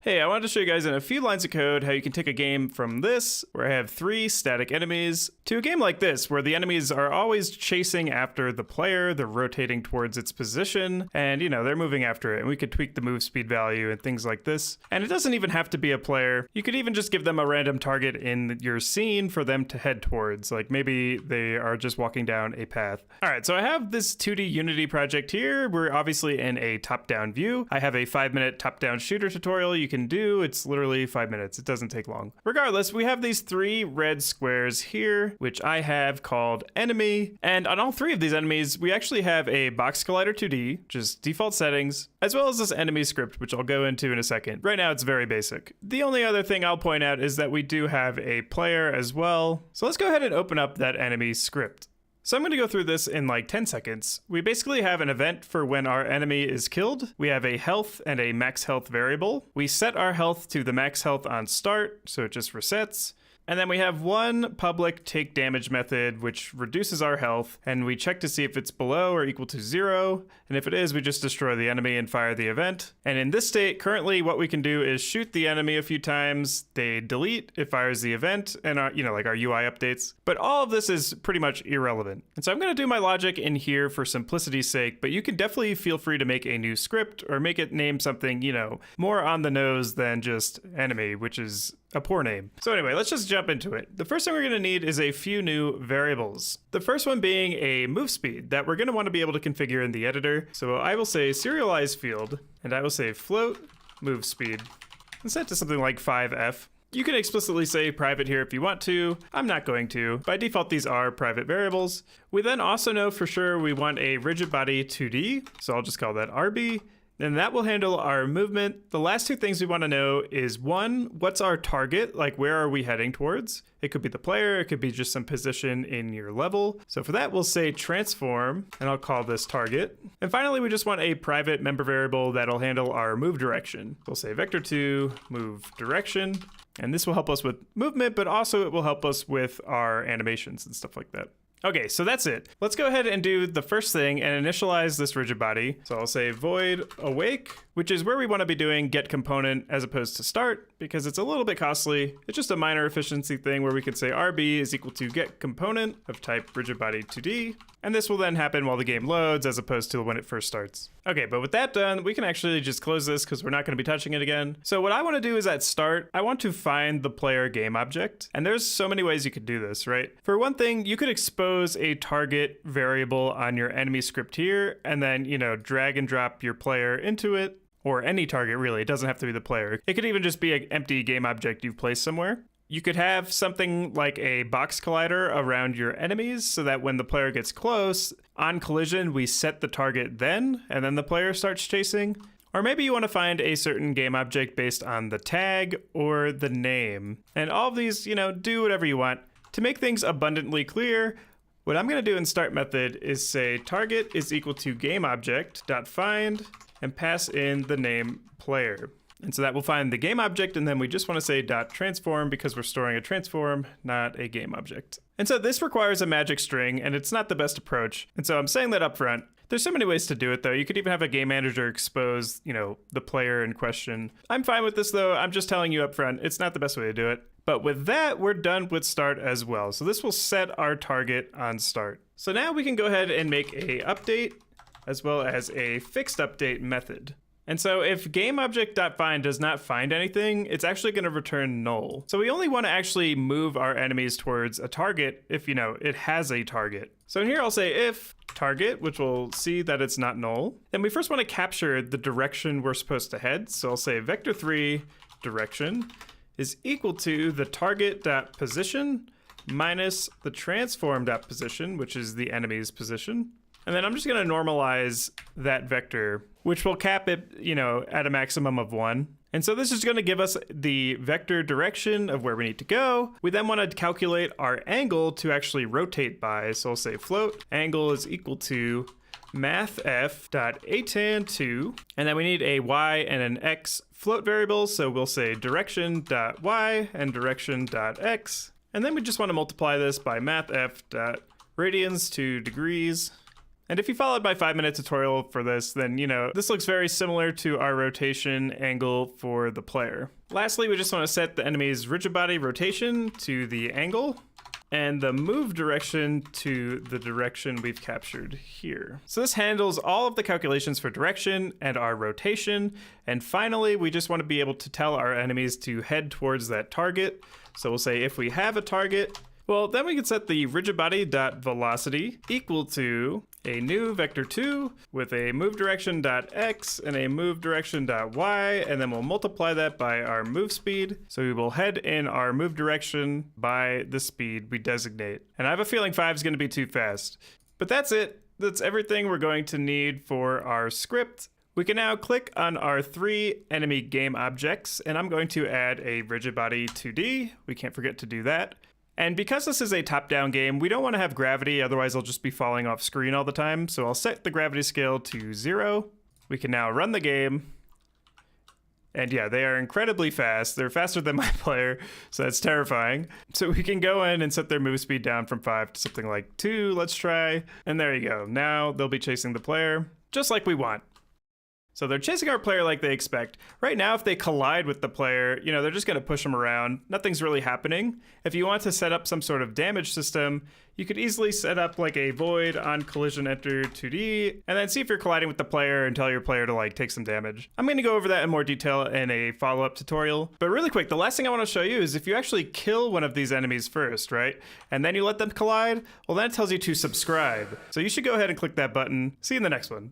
Hey, I wanted to show you guys in a few lines of code how you can take a game from this, where I have 3 static enemies, to a game like this, where the enemies are always chasing after the player, they're rotating towards its position, and they're moving after it, and we could tweak the move speed value and things like this. And it doesn't even have to be a player. You could even just give them a random target in your scene for them to head towards, like maybe they are just walking down a path. All right, so I have this 2D Unity project here. We're obviously in a top-down view. I have a 5-minute top-down shooter tutorial you can do. It's literally 5 minutes. It doesn't take long. Regardless, we have these 3 red squares here, which I have called enemy. And on all 3 of these enemies, we actually have a box collider 2D, just default settings, as well as this enemy script, which I'll go into in a second. Right now, it's very basic. The only other thing I'll point out is that we do have a player as well. So let's go ahead and open up that enemy script. So I'm going to go through this in like 10 seconds. We basically have an event for when our enemy is killed. We have a health and a max health variable. We set our health to the max health on start, so it just resets. And then we have one public take damage method, which reduces our health, and we check to see if it's below or equal to 0. And if it is, we just destroy the enemy and fire the event. And in this state, currently what we can do is shoot the enemy a few times, they delete, it fires the event, and our, like our UI updates. But all of this is pretty much irrelevant. And so I'm gonna do my logic in here for simplicity's sake, but you can definitely feel free to make a new script or make it name something, more on the nose than just enemy, which is a poor name. So anyway, let's just jump into it. The first thing we're gonna need is a few new variables. The first one being a move speed that we're gonna wanna be able to configure in the editor. So I will say serialize field, and I will say float move speed, and set to something like 5F. You can explicitly say private here if you want to. I'm not going to. By default, these are private variables. We then also know for sure we want a rigid body 2D, so I'll just call that RB. And that will handle our movement. The last 2 things we want to know is 1, what's our target? Like, where are we heading towards? It could be the player, it could be just some position in your level. So for that, we'll say transform, and I'll call this target. And finally, we just want a private member variable that'll handle our move direction. We'll say vector2 move direction, and this will help us with movement, but also it will help us with our animations and stuff like that. Okay, so that's it. Let's go ahead and do the first thing and initialize this rigid body. So I'll say void awake, which is where we want to be doing get component as opposed to start, because it's a little bit costly. It's just a minor efficiency thing where we could say RB is equal to get component of type rigid body 2D. And this will then happen while the game loads as opposed to when it first starts. Okay, but with that done, we can actually just close this because we're not going to be touching it again. So what I want to do is at start, I want to find the player game object. And there's so many ways you could do this, right? For one thing, you could expose a target variable on your enemy script here, and then, drag and drop your player into it, or any target really. It doesn't have to be the player. It could even just be an empty game object you've placed somewhere. You could have something like a box collider around your enemies so that when the player gets close, on collision, we set the target then, and then the player starts chasing. Or maybe you want to find a certain game object based on the tag or the name. And all of these, do whatever you want. To make things abundantly clear, what I'm going to do in start method is say target is equal to gameObject.find and pass in the name player. And so that will find the game object, and then we just want to say .transform because we're storing a transform, not a game object. And so this requires a magic string, and it's not the best approach. And so I'm saying that up front. There's so many ways to do it, though. You could even have a game manager expose, the player in question. I'm fine with this, though. I'm just telling you up front, it's not the best way to do it. But with that, we're done with start as well. So this will set our target on start. So now we can go ahead and make a update as well as a fixed update method. And so if gameObject.find does not find anything, it's actually going to return null. So we only want to actually move our enemies towards a target if, it has a target. So in here I'll say if target, which will see that it's not null. Then we first want to capture the direction we're supposed to head. So I'll say vector3 direction is equal to the target.position minus the transform.position, which is the enemy's position. And then I'm just going to normalize that vector, which will cap it, at a maximum of 1. And so this is going to give us the vector direction of where we need to go. We then want to calculate our angle to actually rotate by. So I'll say float angle is equal to mathf.atan2. And then we need a y and an x float variables. So we'll say direction.y and direction.x. And then we just want to multiply this by mathf.radians to degrees. And if you followed my 5-minute tutorial for this, then you know, this looks very similar to our rotation angle for the player. Lastly, we just want to set the enemy's rigid body rotation to the angle and the move direction to the direction we've captured here. So this handles all of the calculations for direction and our rotation. And finally, we just want to be able to tell our enemies to head towards that target. So we'll say if we have a target, well, then we can set the rigid body dot velocity equal to a new vector 2 with a move direction dot x and a move direction dot y, and then we'll multiply that by our move speed. So we will head in our move direction by the speed we designate. And I have a feeling 5 is going to be too fast. But that's it. That's everything we're going to need for our script. We can now click on our 3 enemy game objects, and I'm going to add a rigid body 2D. We can't forget to do that. And because this is a top-down game, we don't want to have gravity, otherwise I'll just be falling off screen all the time. So I'll set the gravity scale to 0. We can now run the game. And yeah, they are incredibly fast. They're faster than my player, so that's terrifying. So we can go in and set their move speed down from 5 to something like 2. Let's try. And there you go. Now they'll be chasing the player, just like we want. So they're chasing our player like they expect. Right now, if they collide with the player, you know, they're just going to push them around. Nothing's really happening. If you want to set up some sort of damage system, you could easily set up like a void on collision enter 2D, and then see if you're colliding with the player and tell your player to like take some damage. I'm going to go over that in more detail in a follow-up tutorial. But really quick, the last thing I want to show you is if you actually kill one of these enemies first, right? And then you let them collide, well, then it tells you to subscribe. So you should go ahead and click that button. See you in the next one.